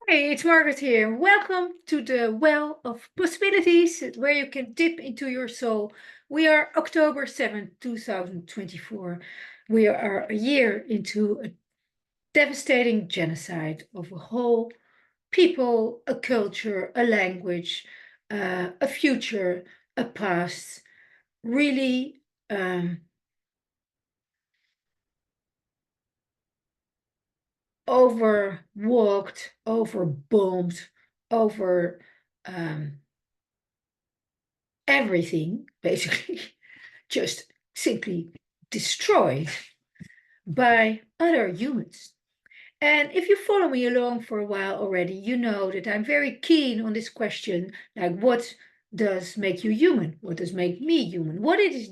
Hey, it's Margaret here. Welcome to the Well of Possibilities, where you can dip into your soul. We are October 7th, 2024. We are a year into a devastating genocide of a whole people, a culture, a language, a future, a past. Really overwalked, overbombed, over um, everything, basically, just simply destroyed by other humans. And if you follow me along for a while already, you know that I'm very keen on this question, like what does make you human? What does make me human? What is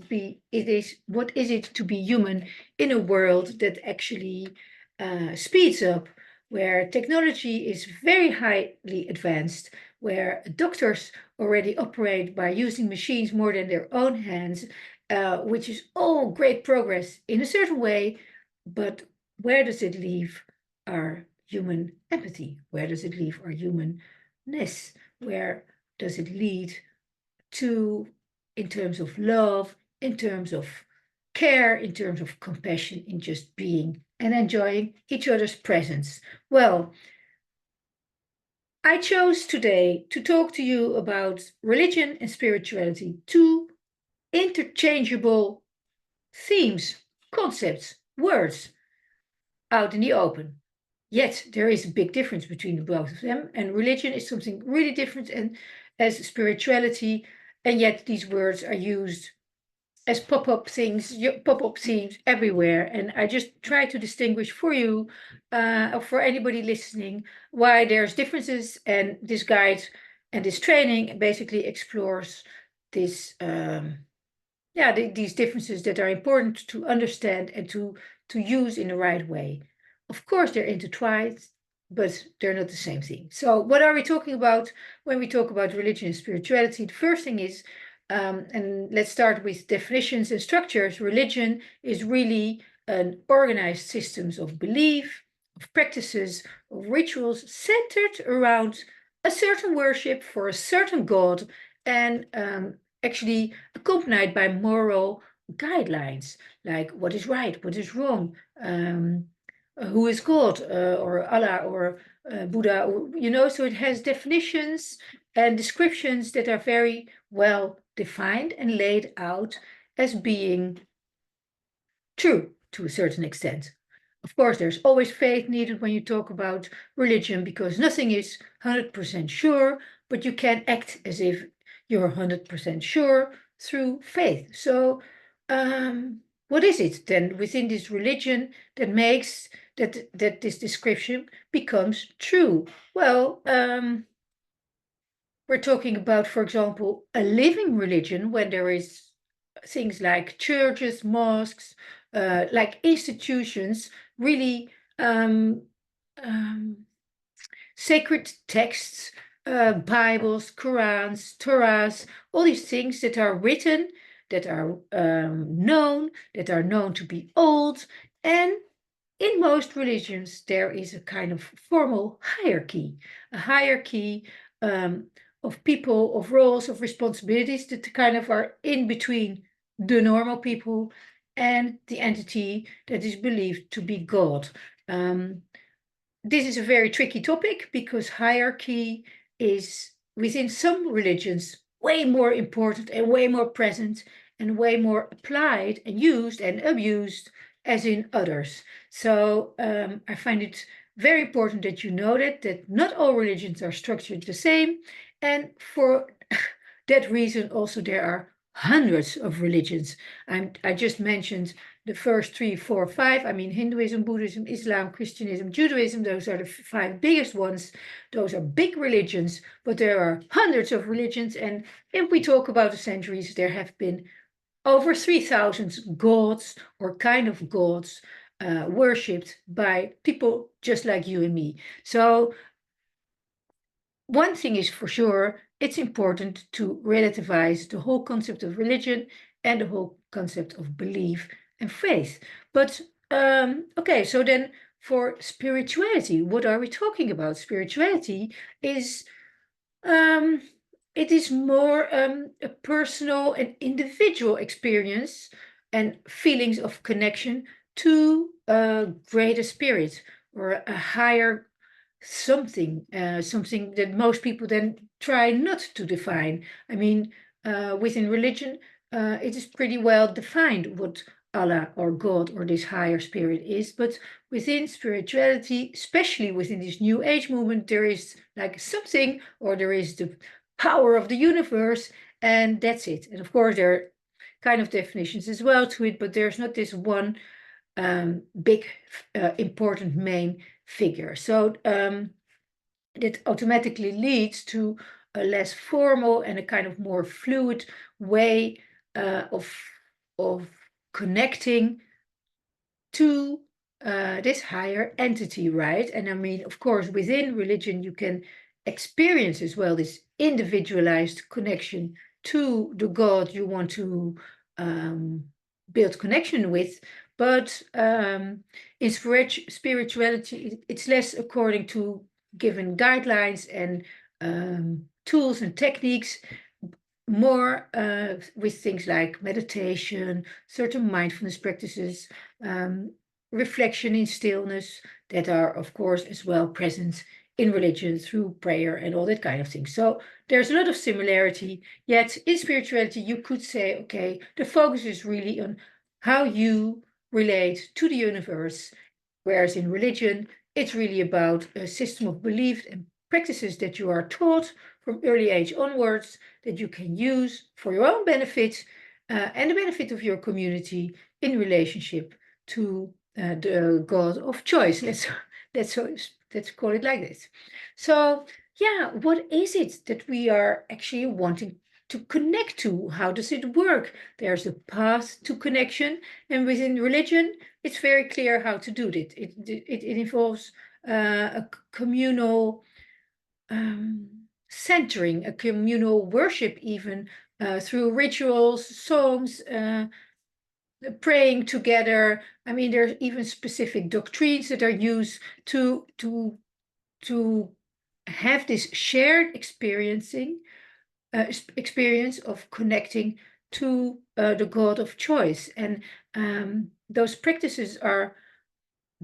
it to be human in a world that actually speeds up, where technology is very highly advanced, where doctors already operate by using machines more than their own hands, which is all great progress in a certain way, but where does it leave our human empathy? Where does it leave our humanness? Where does it lead to, in terms of love, in terms of care, in terms of compassion, in just being and enjoying each other's presence? Well, I chose today to talk to you about religion and spirituality, two interchangeable themes, concepts, words out in the open. Yet there is a big difference between the both of them, and religion is something really different and as spirituality, and yet these words are used as pop-up things, pop-up themes everywhere. And I just try to distinguish for you, or for anybody listening, why there's differences, and this guide and this training basically explores this these differences that are important to understand and to use in the right way. Of course, they're intertwined, but they're not the same thing. So, what are we talking about when we talk about religion and spirituality? The first thing is, and let's start with definitions and structures. Religion is really an organized systems of belief, of practices, of rituals centered around a certain worship for a certain God, and actually accompanied by moral guidelines, like what is right, what is wrong, who is God, or Allah, or Buddha, or, so it has definitions and descriptions that are very well defined and laid out as being true to a certain extent. Of course, there's always faith needed when you talk about religion, because nothing is 100% sure, but you can act as if you're 100% sure through faith. So, what is it then within this religion that makes that this description becomes true? Well, we're talking about, for example, a living religion when there is things like churches, mosques, like institutions, really um, um, sacred texts, Bibles, Qurans, Torahs, all these things that are written, that are known to be old. And in most religions, there is a kind of formal hierarchy, a hierarchy um, of people, of roles, of responsibilities that kind of are in between the normal people and the entity that is believed to be God. Um, this is a very tricky topic because hierarchy is within some religions way more important and way more present and way more applied and used and abused as in others. So I find it very important that you know that not all religions are structured the same, and for that reason also there are hundreds of religions. I just mentioned the first three, four, five. I mean, Hinduism, Buddhism, Islam, Christianism, Judaism, those are the five biggest ones. Those are big religions, but there are hundreds of religions. And if we talk about the centuries, there have been over 3,000 gods or kind of gods worshipped by people just like you and me. So one thing is for sure, it's important to relativize the whole concept of religion and the whole concept of belief and faith. But okay, so then for spirituality, what are we talking about? Spirituality is it is more a personal and individual experience and feelings of connection to a greater spirit or a higher something, something that most people then try not to define. I mean, within religion, it is pretty well defined what Allah or God or this higher spirit is, but within spirituality, especially within this New Age movement, there is like something, or there is the power of the universe, and that's it. And of course, there are kind of definitions as well to it, but there's not this one big, important main figure. So it automatically leads to a less formal and a kind of more fluid way of connecting to this higher entity, right? And I mean, of course, within religion, you can experience as well this individualized connection to the God you want to build connection with. But in spirituality, it's less according to given guidelines and tools and techniques, more with things like meditation, certain mindfulness practices, reflection in stillness that are, of course, as well present in religion through prayer and all that kind of thing. So there's a lot of similarity, yet in spirituality, you could say, okay, the focus is really on how you relate to the universe, whereas in religion, it's really about a system of belief and practices that you are taught from early age onwards that you can use for your own benefit and the benefit of your community in relationship to the God of choice. Let's call it like this. So yeah, what is it that we are actually wanting to connect to? How does it work? There's a path to connection, and within religion, it's very clear how to do it. It involves a communal centering, a communal worship, even through rituals, songs, praying together. I mean, there's even specific doctrines that are used to have this shared experience of connecting to the God of choice, and those practices are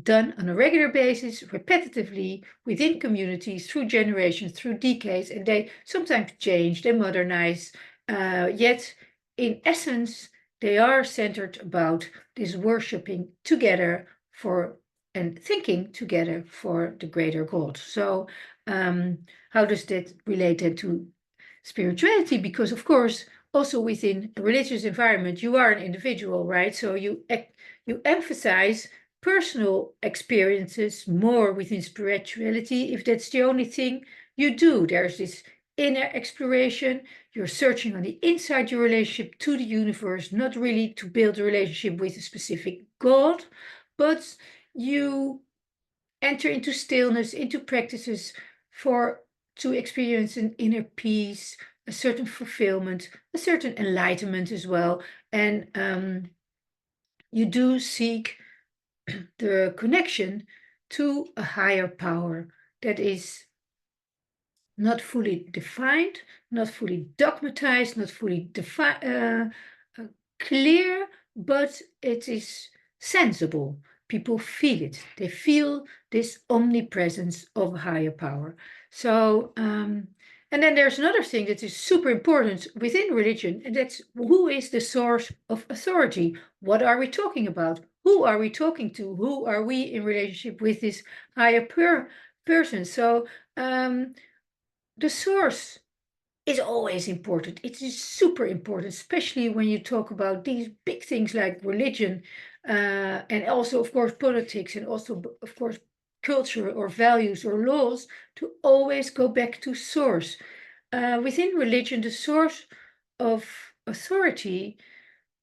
done on a regular basis, repetitively, within communities, through generations, through decades, and they sometimes change, they modernize, yet in essence, they are centered about this worshiping together for and thinking together for the greater God. So how does that relate then to spirituality? Because of course, also within a religious environment, you are an individual, right? So you emphasize personal experiences more within spirituality if that's the only thing you do. There's this inner exploration. You're searching on the inside your relationship to the universe, not really to build a relationship with a specific God, but you enter into stillness, into practices to experience an inner peace, a certain fulfillment, a certain enlightenment as well. And you do seek the connection to a higher power that is not fully defined, not fully dogmatized, not fully clear, but it is sensible. People feel it. They feel this omnipresence of a higher power. So, and then there's another thing that is super important within religion, and that's who is the source of authority? What are we talking about? Who are we talking to? Who are we in relationship with this higher person? So, the source is always important. It is super important, especially when you talk about these big things like religion, and also, of course, politics, and also, of course, culture or values or laws, to always go back to source. Within religion, the source of authority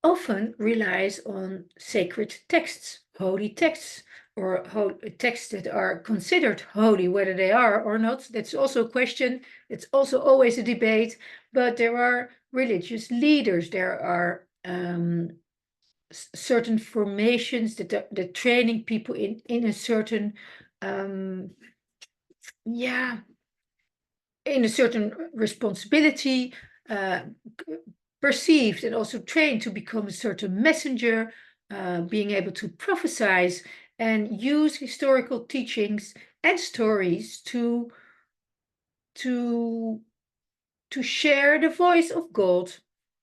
often relies on sacred texts, holy texts, or texts that are considered holy, whether they are or not. That's also a question. It's also always a debate. But there are religious leaders. There are certain formations that training people in a certain yeah, in a certain responsibility, uh, perceived and also trained to become a certain messenger, being able to prophesize and use historical teachings and stories to to share the voice of God,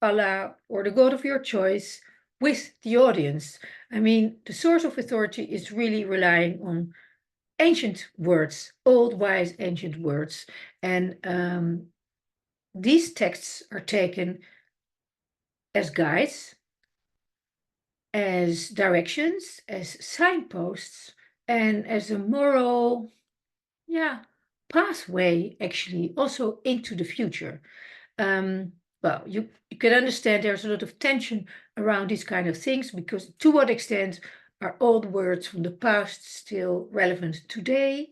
Allah, or the God of your choice with the audience. I mean, the source of authority is really relying on ancient words, old, wise, ancient words. And these texts are taken as guides, as directions, as signposts, and as a moral, yeah, pathway actually also into the future. Um, well, you can understand there's a lot of tension around these kind of things because to what extent are old words from the past still relevant today?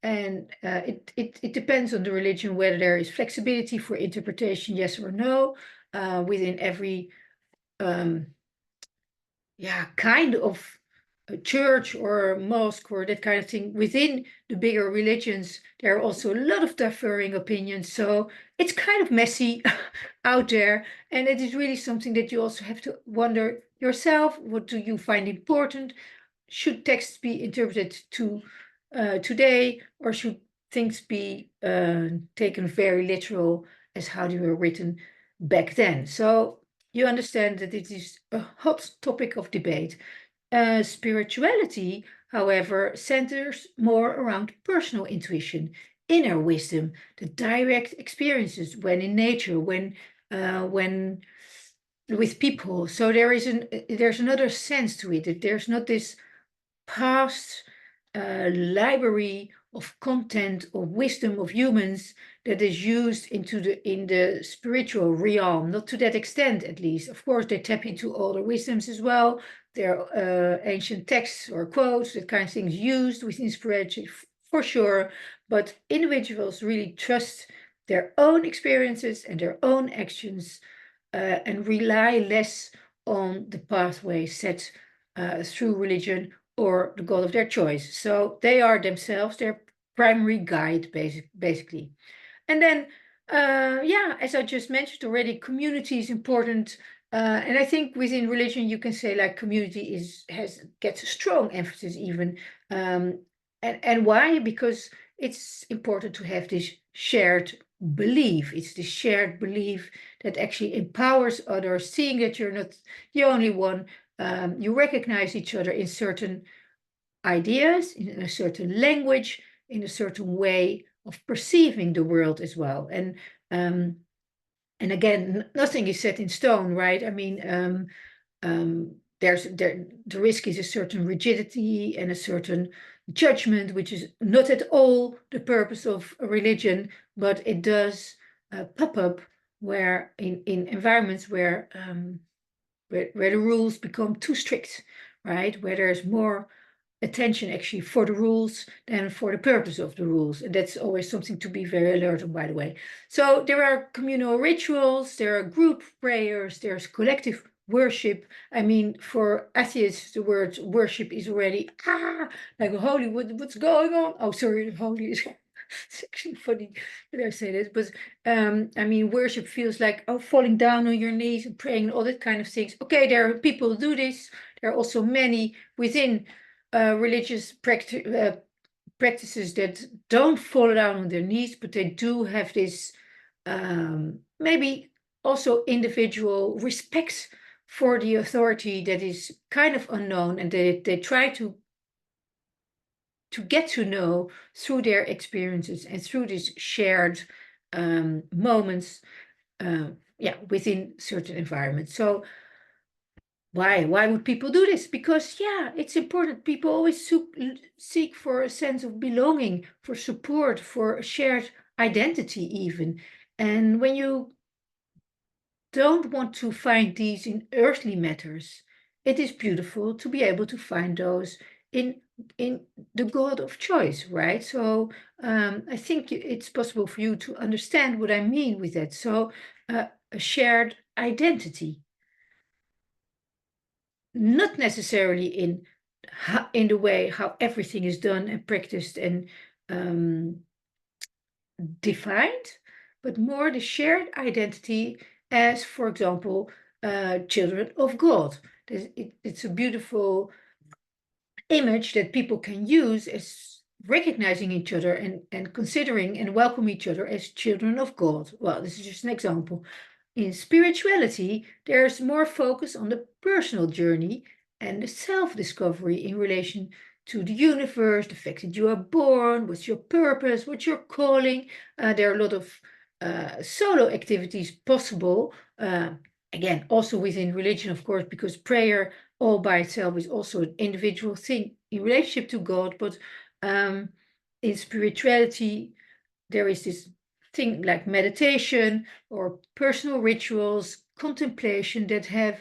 And it depends on the religion whether there is flexibility for interpretation, yes or no, within every um, yeah, kind of a church or mosque or that kind of thing. Within the bigger religions, there are also a lot of differing opinions. So it's kind of messy out there. And it is really something that you also have to wonder yourself. What do you find important? Should texts be interpreted to today, or should things be taken very literal as how they were written back then? So you understand that it is a hot topic of debate. Spirituality, however, centers more around personal intuition, inner wisdom, the direct experiences when in nature, when with people. So there's another sense to it. That there's not this past library of content of wisdom of humans that is used in the spiritual realm, not to that extent at least. Of course, they tap into older wisdoms as well. There are ancient texts or quotes, that kind of things used within spirituality for sure. But individuals really trust their own experiences and their own actions and rely less on the pathway set through religion or the God of their choice. So they are themselves their primary guide, basically. And then, yeah, as I just mentioned already, community is important. And I think within religion, you can say like community gets a strong emphasis even. Um, and why? Because it's important to have this shared belief. It's the shared belief that actually empowers others, seeing that you're not the only one. You recognize each other in certain ideas, in a certain language, in a certain way of perceiving the world as well. Um, and again, nothing is set in stone, right? I mean, the risk is a certain rigidity and a certain judgment, which is not at all the purpose of a religion, but it does pop up where in environments where the rules become too strict, right? Where there's more attention actually for the rules than for the purpose of the rules. And that's always something to be very alert on, by the way. So there are communal rituals, there are group prayers, there's collective worship. I mean, for atheists, the word worship is already like holy. What's going on? Oh, sorry, holy is it's actually funny that I say this, but I mean, worship feels like falling down on your knees and praying and all that kind of things. Okay, there are people who do this. There are also many within religious practices that don't fall down on their knees, but they do have this maybe also individual respect for the authority that is kind of unknown, and they try to get to know through their experiences and through these shared moments, yeah, within certain environments. So why would people do this? Because yeah, it's important. People always seek for a sense of belonging, for support, for a shared identity even. And when you don't want to find these in earthly matters, it is beautiful to be able to find those in in the God of choice, right? So I think it's possible for you to understand what I mean with that. So a shared identity. not necessarily in the way how everything is done and practiced and defined, but more the shared identity as, for example, children of God. It's a beautiful image that people can use as recognizing each other and considering and welcome each other as children of God. Well, this is just an example. In spirituality, there's more focus on the personal journey and the self discovery in relation to the universe, the fact that you are born, what's your purpose, what's your calling. There are a lot of solo activities possible. Again, also within religion, of course, because prayer all by itself is also an individual thing in relationship to God. But in spirituality, there is this thing like meditation or personal rituals, contemplation that have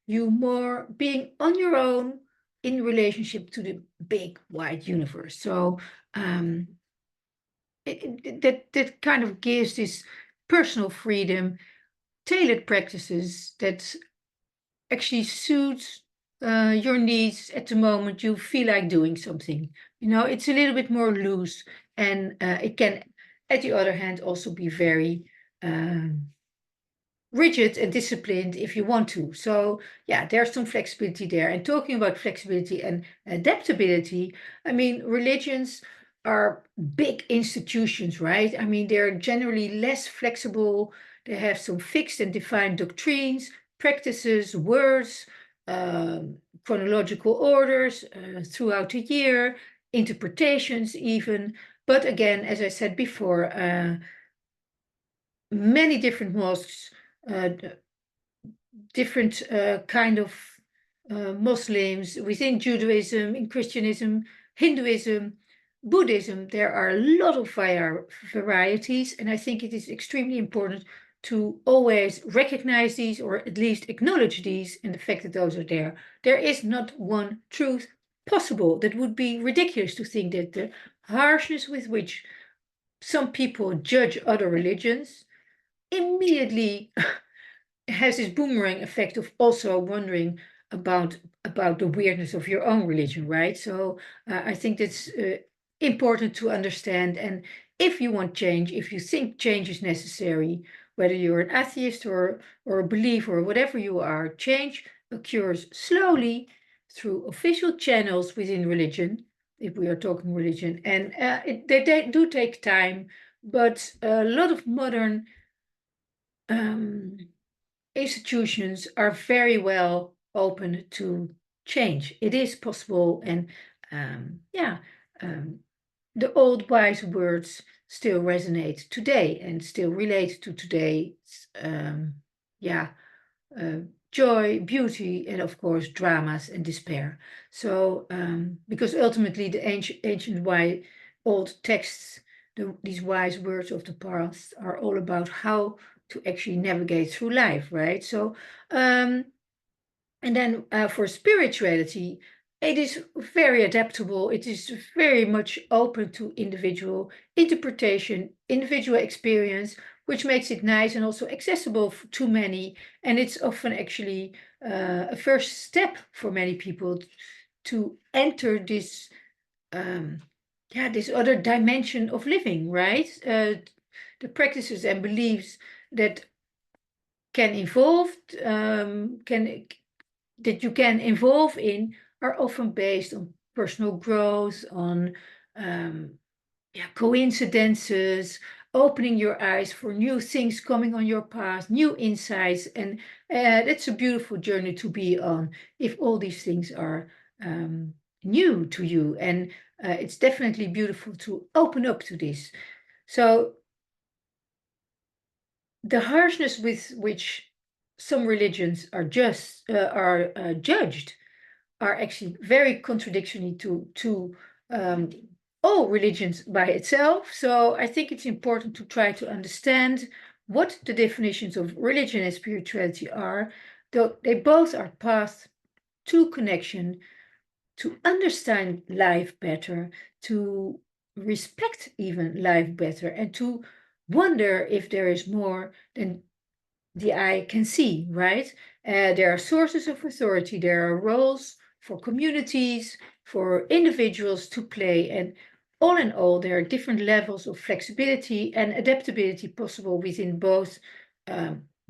you more being on your own in relationship to the big wide universe. So um, that kind of gives this personal freedom, tailored practices that actually suits your needs at the moment you feel like doing something. It's a little bit more loose, and it can, at the other hand, also be very um, rigid and disciplined if you want to. So, yeah, there's some flexibility there. And talking about flexibility and adaptability, I mean, religions are big institutions, right? I mean, they're generally less flexible. They have some fixed and defined doctrines, practices, words, chronological orders throughout the year, interpretations, even. But again, as I said before, many different mosques, uh, different kind of Muslims within Judaism, in Christianism, Hinduism, Buddhism. There are a lot of varieties, and I think it is extremely important to always recognize these or at least acknowledge these and the fact that those are there. There is not one truth possible. That would be ridiculous to think that the harshness with which some people judge other religions immediately has this boomerang effect of also wondering about about the weirdness of your own religion, right? So I think that's important to understand. And if you want change, if you think change is necessary, whether you're an atheist or a believer or whatever you are, change occurs slowly through official channels within religion, if we are talking religion, and they do take time, but a lot of modern um, institutions are very well open to change. It is possible, and yeah, um, the old wise words still resonate today and still relate to today's yeah, uh, joy, beauty, and of course dramas and despair. So because ultimately the ancient old texts, these wise words of the past are all about how to actually navigate through life, right? So and then for spirituality, it is very adaptable. It is very much open to individual interpretation, individual experience, which makes it nice and also accessible to many. And it's often actually a first step for many people to enter this, yeah, this other dimension of living, right? The practices and beliefs that can evolve, can that you can evolve in are often based on personal growth, on yeah, coincidences, opening your eyes for new things coming on your path, new insights. And that's a beautiful journey to be on if all these things are new to you. And it's definitely beautiful to open up to this. So the harshness with which some religions are judged are actually very contradictory to all religions by itself. So I think it's important to try to understand what the definitions of religion and spirituality are, though they both are paths to connection, to understand life better, to respect even life better, and to wonder if there is more than the eye can see, right? There are sources of authority, there are roles for communities, for individuals to play, and all in all, there are different levels of flexibility and adaptability possible within both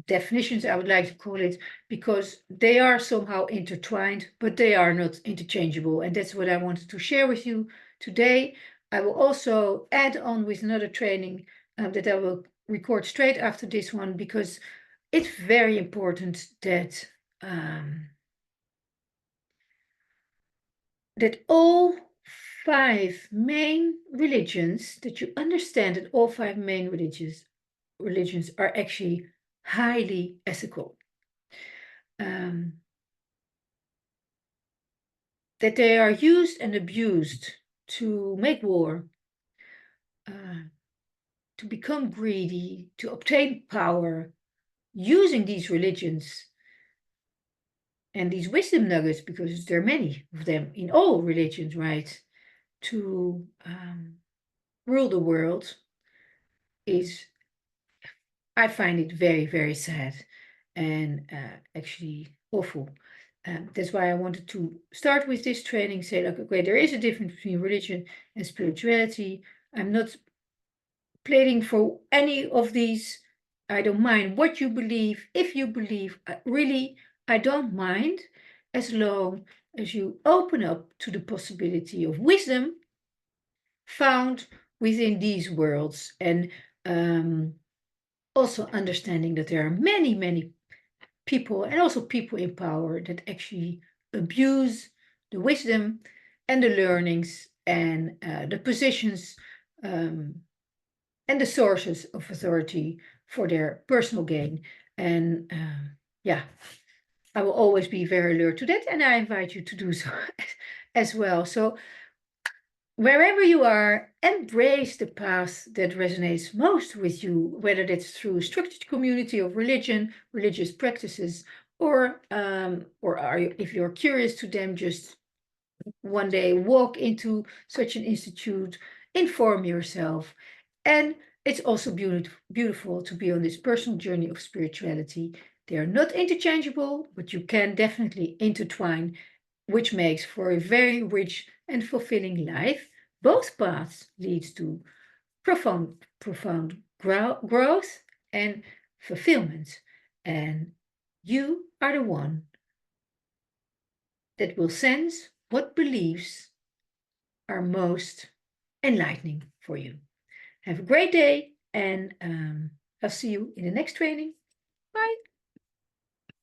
definitions, I would like to call it, because they are somehow intertwined, but they are not interchangeable. And that's what I wanted to share with you today. I will also add on with another training that I will record straight after this one, because it's very important that that all five main religions, that you understand that all five main religions are actually highly ethical. That they are used and abused to make war, to become greedy, to obtain power, using these religions and these wisdom nuggets, because there are many of them in all religions, right, to rule the world, is, I find it very, very sad and actually awful. That's why I wanted to start with this training, say, like, okay, there is a difference between religion and spirituality. I'm not pleading for any of these. I don't mind what you believe. If you believe, really, I don't mind, as long as you open up to the possibility of wisdom found within these worlds, and also understanding that there are many, many people, and also people in power, that actually abuse the wisdom and the learnings and the positions and the sources of authority for their personal gain. And yeah, I will always be very alert to that, and I invite you to do so as well. So wherever you are, embrace the path that resonates most with you, whether that's through structured community of religion, religious practices, or are you, if you're curious to them, just one day walk into such an institute, inform yourself. And it's also beautiful to be on this personal journey of spirituality. They are not interchangeable, but you can definitely intertwine, which makes for a very rich and fulfilling life. Both paths leads to profound growth and fulfillment. And you are the one that will sense what beliefs are most enlightening for you. Have a great day, and I'll see you in the next training.